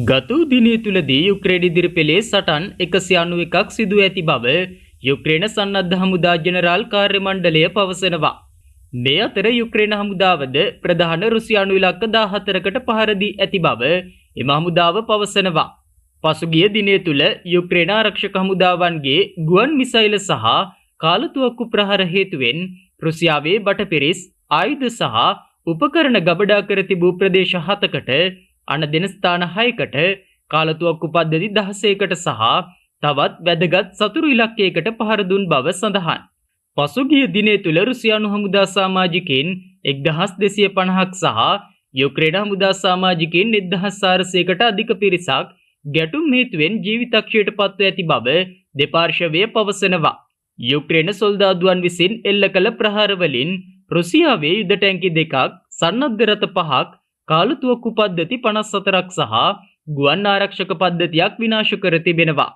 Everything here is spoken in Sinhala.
ගත වූ දිනය තුලදී යුක්‍රේන ඉදිරිපෙළේ සටන් 191ක් සිදු ඇති බව යුක්‍රේන සන්නද්ධ හමුදා ජෙනරාල් කාර්ය මණ්ඩලය පවසනවා. මේ අතර යුක්‍රේන හමුදාවද ප්‍රධාන රුසියානු ඉලක්ක 14කට පහර දී ඇති බව එම හමුදාව පවසනවා. පසුගිය දිනය තුල යුක්‍රේන ආරක්ෂක හමුදාවන්ගේ ගුවන් මිසයිල සහ කාලතුවක්කු ප්‍රහාර හේතුවෙන් රුසියාවේ බටපිරිස් ආයුධ සහ උපකරණ ගබඩා කර තිබූ ප්‍රදේශ 7කට අනදෙන ස්ථාන 6කට කාලතුවක්කු පද්ධති 16කට සහ තවත් වැදගත් සතුරු ඉලක්කයකට පහර දුන් බව සඳහන්. පසුගිය දිනේ තුල රුසියානු හමුදා සමාජිකයින් 1250ක් සහ යුක්‍රේන හමුදා සමාජිකයින් 1400කට අධික පිරිසක් ගැටුම් හේතුවෙන් ජීවිතක්ෂයට පත්ව ඇති බව දෙපාර්ශවය පවසනවා. යුක්‍රේන සොල්දාදුවන් විසින් එල්ල කළ ප්‍රහාර වලින් රුසියාවේ යුද ටැංකි 2ක්, සන්නද්ධ රථ 5ක්, කාලතුවක්කු පද්ධති 54ක් සහ ගුවන් ආරක්ෂක පද්ධතියක් විනාශ කර තිබෙනවා.